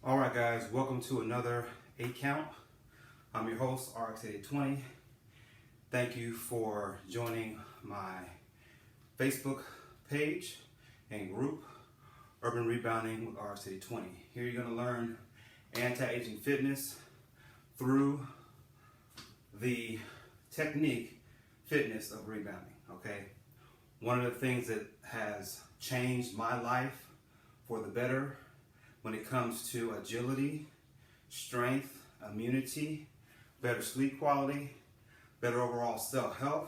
All right, guys, welcome to another 8 Count. I'm your host, RX8020. Thank you for joining my Facebook page and group, Urban Rebounding with RX8020. Here you're going to learn anti-aging fitness through the technique fitness of rebounding, okay? One of the things that has changed my life for the better when it comes to agility, strength, immunity, better sleep quality, better overall self-health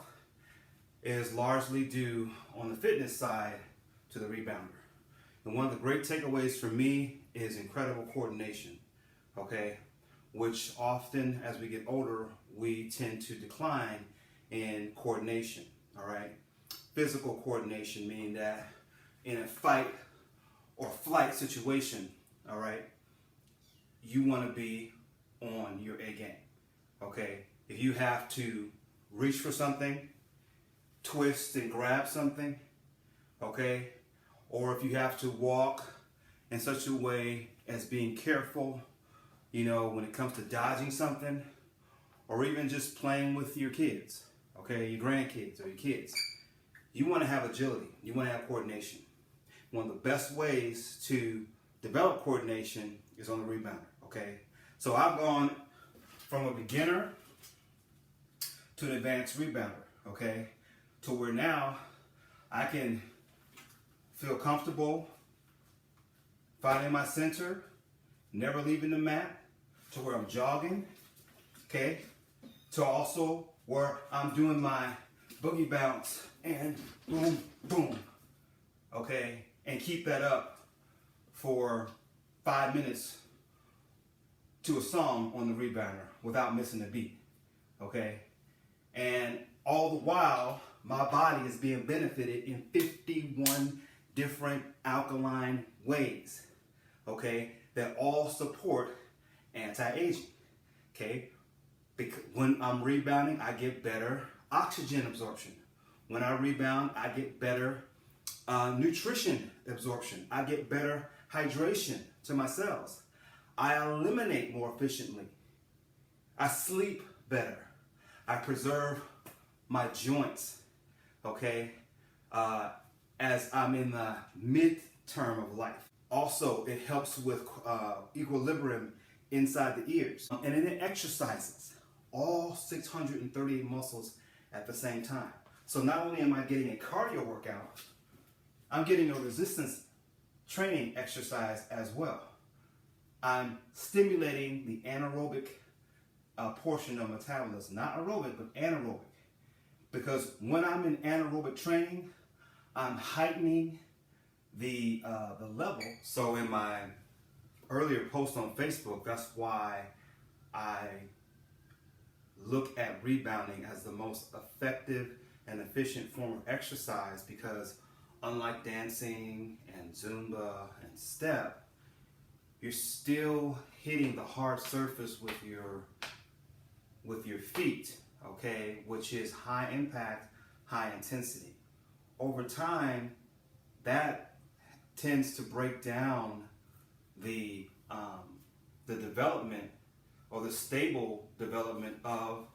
is largely due on the fitness side to the rebounder. And one of the great takeaways for me is incredible coordination, okay? Which often as we get older, we tend to decline in coordination, all right? Physical coordination, meaning that in a fight or flight situation, all right, you want to be on your A game, okay? If you have to reach for something, twist and grab something, okay? Or if you have to walk in such a way as being careful, you know, when it comes to dodging something, or even just playing with your kids, okay, your grandkids or your kids, you want to have agility, you want to have coordination. One of the best ways to develop coordination is on the rebounder, okay? So I've gone from a beginner to an advanced rebounder, okay? To where now I can feel comfortable finding my center, never leaving the mat, to where I'm jogging, okay? To also where I'm doing my boogie bounce and boom, boom, okay? And keep that up for 5 minutes to a song on the rebounder without missing a beat, okay? And all the while, my body is being benefited in 51 different alkaline ways, okay? That all support anti-aging, okay? Because when I'm rebounding, I get better oxygen absorption. When I rebound, I get better nutrition absorption. I get better hydration to my cells. I eliminate more efficiently. I sleep better. I preserve my joints, okay, as I'm in the mid-term of life. Also, it helps with equilibrium inside the ears. And then it exercises all 638 muscles at the same time. So not only am I getting a cardio workout, I'm getting a resistance training exercise as well. I'm stimulating the anaerobic portion of metabolism, not aerobic, but anaerobic. Because when I'm in anaerobic training, I'm heightening the level. So in my earlier post on Facebook, that's why I look at rebounding as the most effective and efficient form of exercise, because unlike dancing and Zumba and step, you're still hitting the hard surface with your feet, okay, which is high impact, high intensity. Over time, that tends to break down the development or the stable development of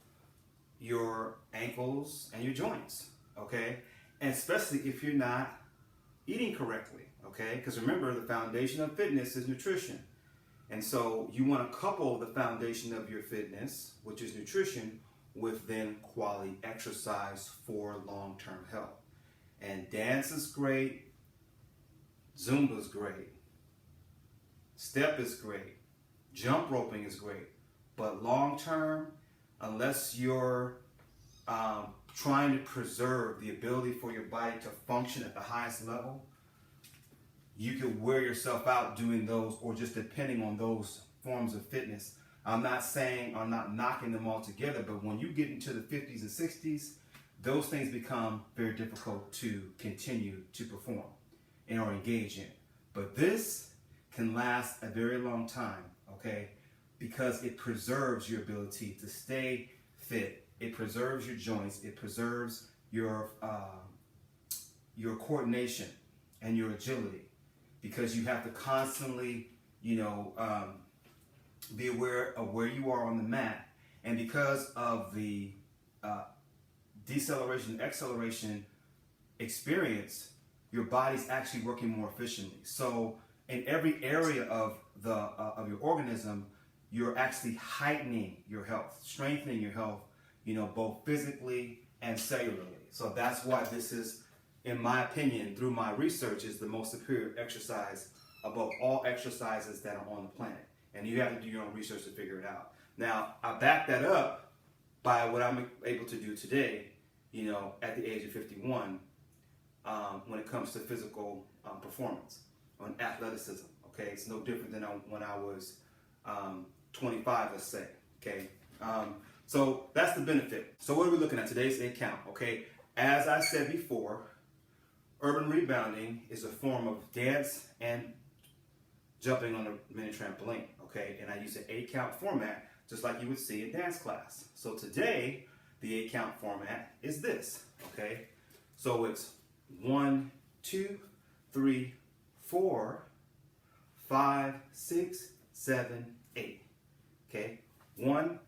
your ankles and your joints, okay? And especially if you're not eating correctly, okay? Because remember, the foundation of fitness is nutrition. And so you want to couple the foundation of your fitness, which is nutrition, with then quality exercise for long-term health. And dance is great, Zumba is great, step is great, jump roping is great, but long-term, unless you're trying to preserve the ability for your body to function at the highest level, you could wear yourself out doing those, or just depending on those forms of fitness. I'm not saying, I'm not knocking them all together, but when you get into the 50s and 60s, those things become very difficult to continue to perform and or engage in. But this can last a very long time, okay? Because it preserves your ability to stay fit. It preserves your joints. It preserves your coordination and your agility, because you have to constantly be aware of where you are on the mat. And because of the deceleration, acceleration experience, your body's actually working more efficiently. So in every area of your organism, you're actually heightening your health, strengthening your health, both physically and cellularly. So that's why this is, in my opinion, through my research, is the most superior exercise above all exercises that are on the planet. And you have to do your own research to figure it out. Now, I back that up by what I'm able to do today, at the age of 51, when it comes to physical performance, on athleticism. Okay, it's no different than when I was 25, let's say. Okay, so that's the benefit. So what are we looking at? Today's 8 count. Okay, as I said before, urban rebounding is a form of dance and jumping on a mini trampoline. Okay, and I use an 8 count format, just like you would see in dance class. So today, the 8 count format is this. Okay, so it's 1, 2, 3, 4, 5, 6, 7, 8. Okay,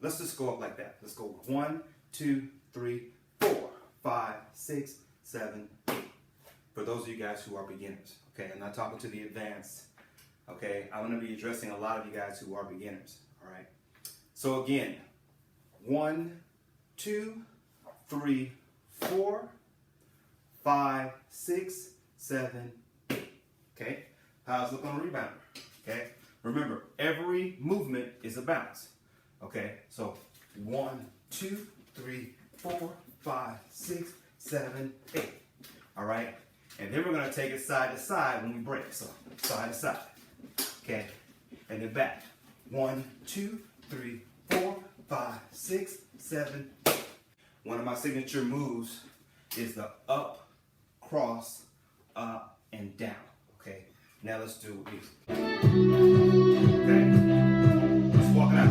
let's just go up like that. Let's go 1, 2, 3, 4, 5, 6, 7, 8. For those of you guys who are beginners. Okay, I'm not talking to the advanced. Okay, I'm going to be addressing a lot of you guys who are beginners. All right, so again, 1, 2, 3, 4, 5, 6, 7, 8. Okay, how's it looking on a rebounder? Okay, remember, every movement is a bounce. Okay, so 1, 2, 3, 4, 5, 6, 7, 8. All right, and then we're going to take it side to side when we break. So side to side. Okay, and then back. 1, 2, 3, 4, 5, 6, 7, 8. One of my signature moves is the up, cross, up, and down. Okay, now let's do it. Okay, let's walk it out.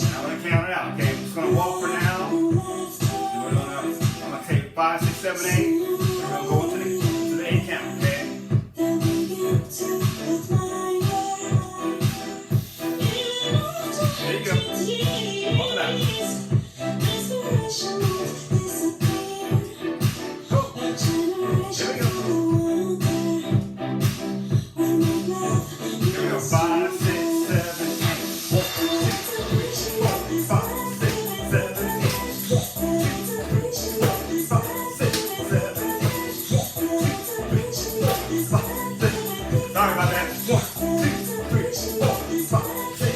Now I'm going to count it out. Okay, I'm just going to walk for now. I'm going to take 5, 6, 7, 8. We're going to go to the 8 count. Okay. There you go. Walk it out. Go. There we go. Here we go. 5, 6, 7, 8. 1, 2, 3, 4, 5, 6, 7, 8. 5, 6, 7, 8. 5, 6. Sorry about that. 1, 2, 3, 4, 5, 6.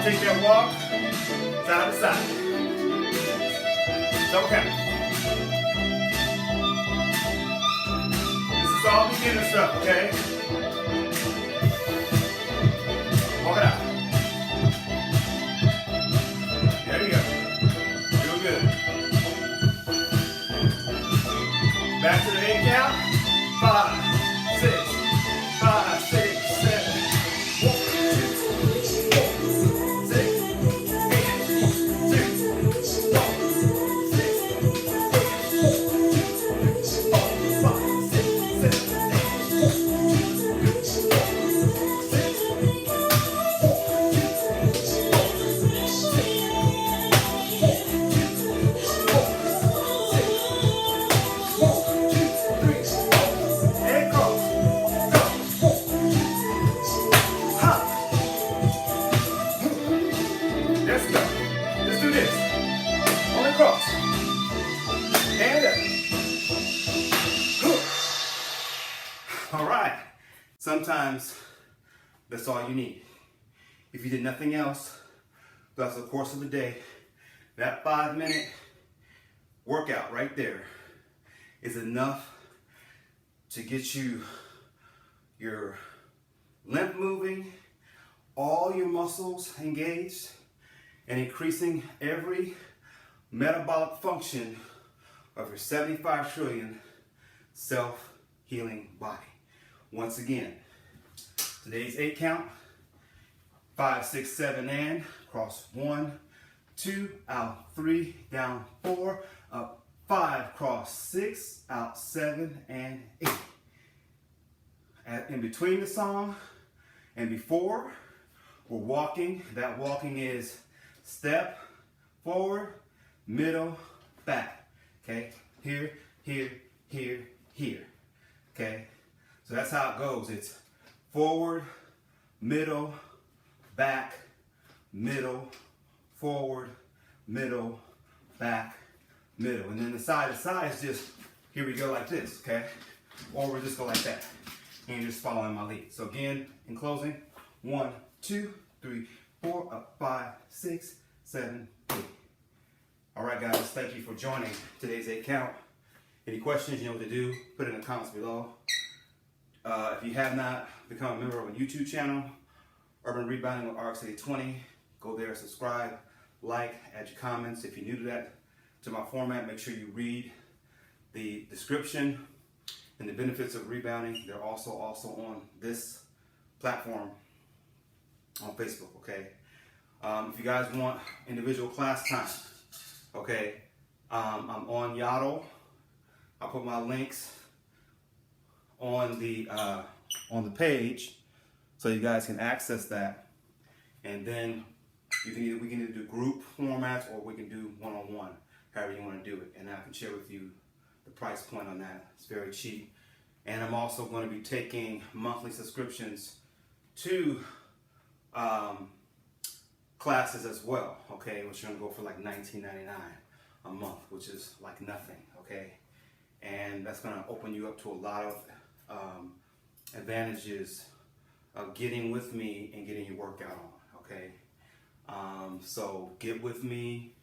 Take that walk side to side. Double count. This is all beginner stuff, okay? Walk it out. There you go. Real good. Back to the 8 count. 5, 6, 5, 6, 7. sometimes that's all you need. If you did nothing else throughout the course of the day, that 5-minute workout right there is enough to get you your lymph moving, all your muscles engaged, and increasing every metabolic function of your 75 trillion self-healing body. Once again, today's 8 count, 5, 6, 7, and cross 1, 2, out 3, down 4, up 5, cross 6, out 7, and 8. In between the song and before, we're walking. That walking is step, forward, middle, back. Okay? Here, here, here, here. Okay? So that's how it goes. It's forward, middle, back, middle, forward, middle, back, middle. And then the side to side is just, here we go like this, okay? Or we'll just go like that. And you're just following my lead. So again, in closing, 1, 2, 3, 4, up 5, 6, 7, 8. All right, guys, thank you for joining today's 8 count. Any questions, you know what to do, put it in the comments below. If you have not become a member of a YouTube channel, Urban Rebounding with RX8020, go there, subscribe, like, add your comments. If you're new to my format, make sure you read the description and the benefits of rebounding. They're also on this platform on Facebook, okay? If you guys want individual class time, okay, I'm on Yaddle. I'll put my links on the page so you guys can access that, and then we can either do group formats or we can do one-on-one, however you want to do it, and I can share with you the price point on that. It's very cheap. And I'm also going to be taking monthly subscriptions to classes as well, okay, which are going to go for like $19.99 a month, which is like nothing, okay? And that's going to open you up to a lot of advantages of getting with me and getting your workout on, okay? So get with me.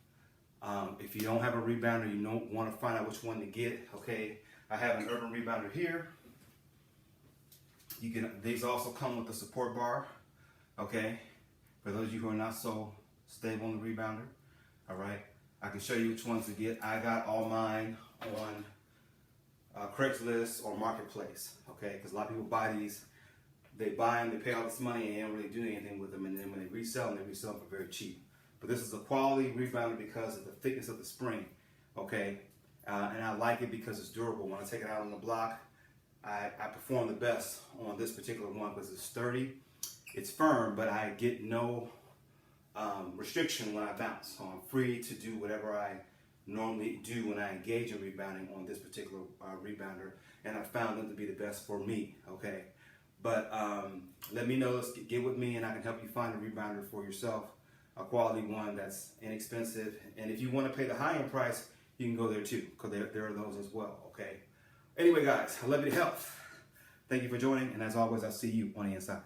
If you don't have a rebounder, you don't want to find out which one to get, okay? I have an Urban Rebounder here. These also come with a support bar, okay? For those of you who are not so stable on the rebounder, all right? I can show you which ones to get. I got all mine on Craigslist or Marketplace, okay? Because a lot of people buy these, they buy them, they pay all this money, and they don't really do anything with them. And then when they resell them, they resell them for very cheap. But this is a quality rebounder because of the thickness of the spring, okay? And I like it because it's durable. When I take it out on the block, I perform the best on this particular one because it's sturdy, it's firm, but I get no restriction when I bounce. So I'm free to do whatever I normally do when I engage in rebounding on this particular rebounder, and I found them to be the best for me, okay? But let me know, get with me, and I can help you find a rebounder for yourself, a quality one that's inexpensive. And if you want to pay the high-end price, you can go there too, because there are those as well, okay? Anyway, guys, I love you to health. Thank you for joining, and as always, I'll see you on the inside.